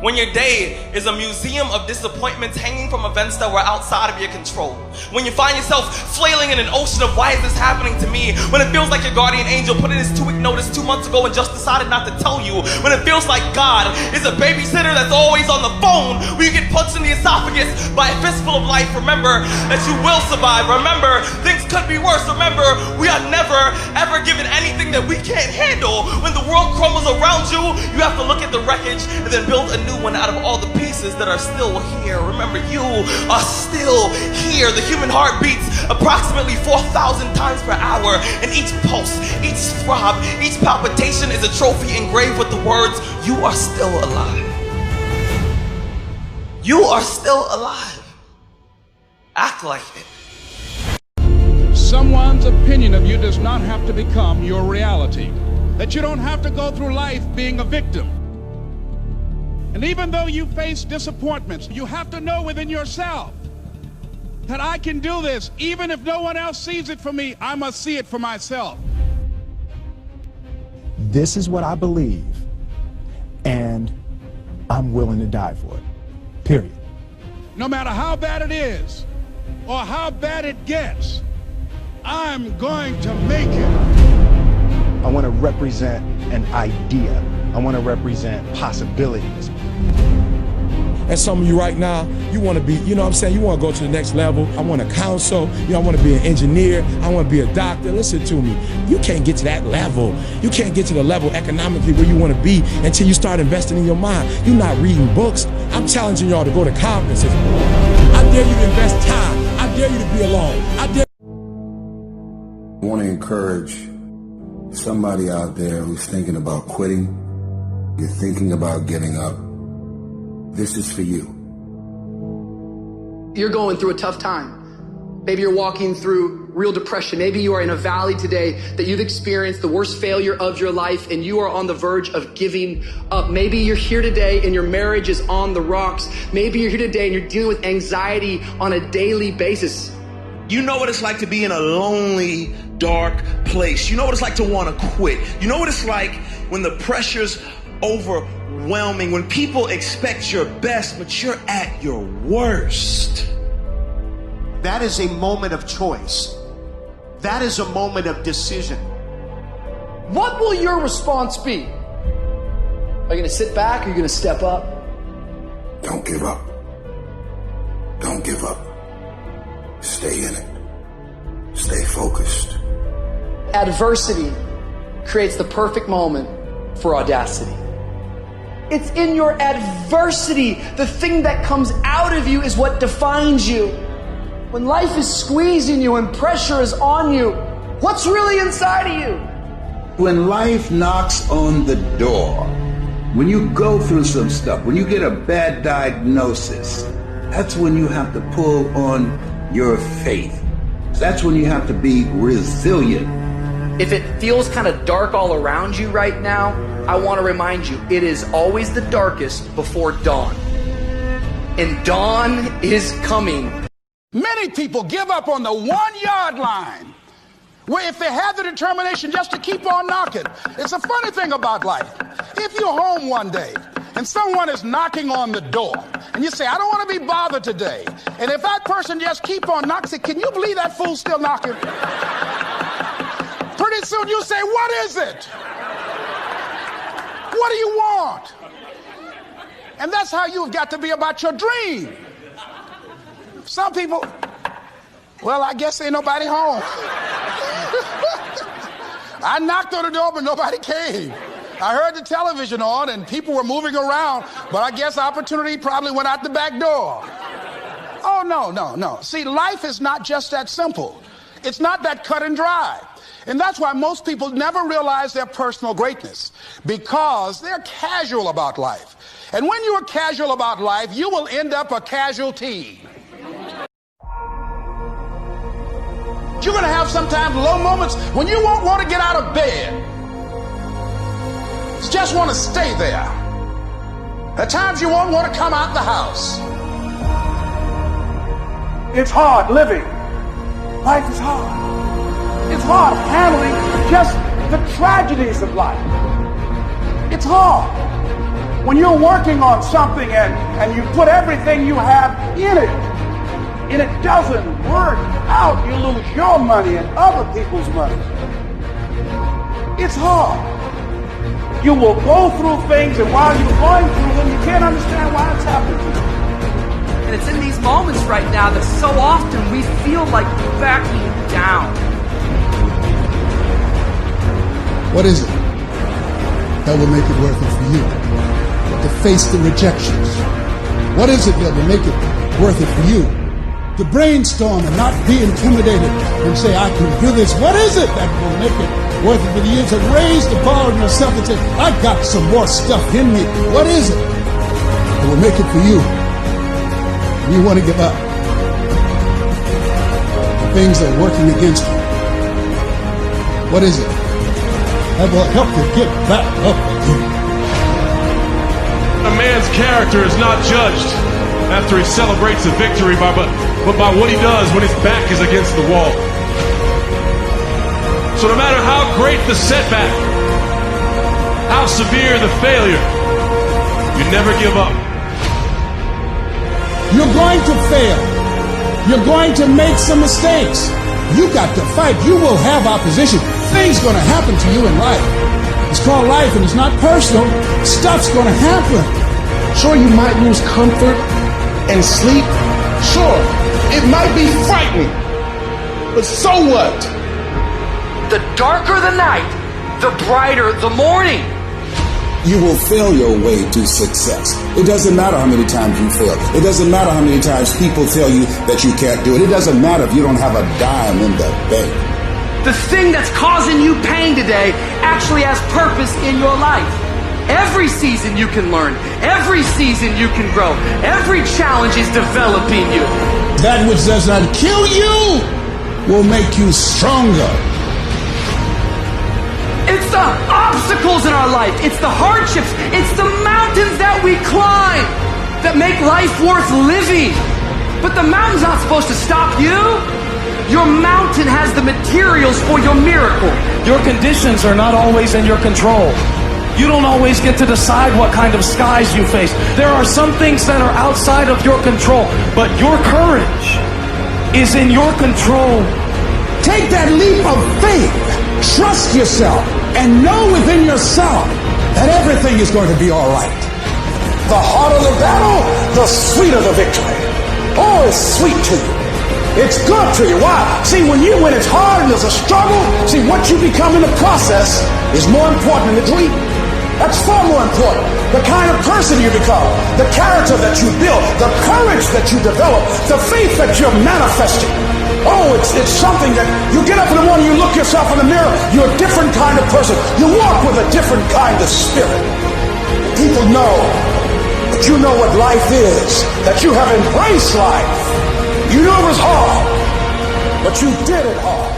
When your day is a museum of disappointments hanging from events that were outside of your control. When you find yourself flailing in an ocean of why is this happening to me? When it feels like your guardian angel put in his 2-week notice 2 months ago and just decided not to tell you. When it feels like God is a babysitter that's always on the phone when you get punched in the esophagus by a fistful of life. Remember that you will survive. Remember, things could be worse. Remember, we are never, ever given anything that we can't handle. When the world crumbles around you, you have to look at the wreckage and then build a new one out of all the pieces that are still here. Remember, you are still here. The human heart beats approximately 4,000 times per hour, and each pulse, each throb, each palpitation is a trophy engraved with the words, you are still alive. You are still alive. Act like it. Someone's opinion of you does not have to become your reality. That you don't have to go through life being a victim. And even though you face disappointments, you have to know within yourself that I can do this. Even if no one else sees it for me, I must see it for myself. This is what I believe, and I'm willing to die for it. Period. No matter how bad it is or how bad it gets, I'm going to make it. I want to represent an idea. I want to represent possibilities. And some of you right now, you want to be, you know what I'm saying, you want to go to the next level. I want to counsel, I want to be an engineer, I want to be a doctor. Listen to me, you can't get to that level. You can't get to the level economically where you want to be until you start investing in your mind. You're not reading books. I'm challenging y'all to go to conferences. I dare you to invest time. I dare you to be alone. I want to encourage somebody out there who's thinking about quitting. You're thinking about giving up. This is for you. You're going through a tough time. Maybe you're walking through real depression. Maybe you are in a valley today that you've experienced the worst failure of your life and you are on the verge of giving up. Maybe you're here today and your marriage is on the rocks. Maybe you're here today and you're dealing with anxiety on a daily basis. You know what it's like to be in a lonely, dark place. You know what it's like to want to quit. You know what it's like when the pressure's overwhelming, when people expect your best, but you're at your worst. That is a moment of choice. That is a moment of decision. What will your response be? Are you going to sit back or are you going to step up? Don't give up. Don't give up. Stay in it. Stay focused. Adversity creates the perfect moment for audacity. It's in your adversity, the thing that comes out of you is what defines you. When life is squeezing you and pressure is on you, what's really inside of you? When life knocks on the door, when you go through some stuff, when you get a bad diagnosis, that's when you have to pull on your faith. That's when you have to be resilient. If it feels kind of dark all around you right now, I want to remind you, it is always the darkest before dawn. And dawn is coming. Many people give up on the 1-yard line, where if they have the determination just to keep on knocking. It's a funny thing about life. If you're home one day and someone is knocking on the door and you say, I don't want to be bothered today. And if that person just keep on knocking, say, can you believe that fool's still knocking? Pretty soon you say, what is it? What do you want? And that's how you've got to be about your dream. Some people, well, I guess ain't nobody home. I knocked on the door, but nobody came. I heard the television on and people were moving around, but I guess opportunity probably went out the back door. Oh, no. See, life is not just that simple. It's not that cut and dry. And that's why most people never realize their personal greatness, because they're casual about life. And when you are casual about life, you will end up a casualty. You're going to have sometimes low moments when you won't want to get out of bed. You just want to stay there. At times you won't want to come out the house. It's hard living. Life is hard. It's hard handling just the tragedies of life. It's hard. When you're working on something and you put everything you have in it, and it doesn't work out, you lose your money and other people's money. It's hard. You will go through things, and while you're going through them, you can't understand why it's happening to you. And it's in these moments right now that so often we feel like backing down. What is it that will make it worth it for you to face the rejections? What is it that will make it worth it for you to brainstorm and not be intimidated and say, I can do this? What is it that will make it worth it for you to raise the bar on yourself and say, I got some more stuff in me? What is it that will make it for you when you want to give up? The things that are working against you. What is it that will help you get back up again? A man's character is not judged after he celebrates a victory, but by what he does when his back is against the wall. So no matter how great the setback, how severe the failure, you never give up. You're going to fail. You're going to make some mistakes. You got to fight. You will have opposition. Things going to happen to you in life. It's called life, and it's not personal. Stuff's going to happen. Sure, you might lose comfort and sleep. Sure, it might be frightening. But so what? The darker the night, the brighter the morning. You will fail your way to success. It doesn't matter how many times you fail. It doesn't matter how many times people tell you that you can't do it. It doesn't matter if you don't have a dime in the bank. The thing that's causing you pain today actually has purpose in your life. Every season you can learn. Every season you can grow. Every challenge is developing you. That which does not kill you will make you stronger. It's the obstacles in our life. It's the hardships. It's the mountains that we climb that make life worth living. But the mountain's not supposed to stop you. Your mountain has the materials for your miracle. Your conditions are not always in your control. You don't always get to decide what kind of skies you face. There are some things that are outside of your control, but your courage is in your control. Take that leap of faith. Trust yourself and know within yourself that everything is going to be all right. The harder the battle, the sweeter the victory. Oh, it's sweet to you. It's good to you. Why? See, when it's hard and there's a struggle, see, what you become in the process is more important than the dream. That's far more important. The kind of person you become, the character that you build, the courage that you develop, the faith that you're manifesting. Oh, it's something that you get up in the morning, you look yourself in the mirror, you're a different kind of person. You walk with a different kind of spirit. People know that you know what life is, that you have embraced life. You know it was hard, but you did it hard.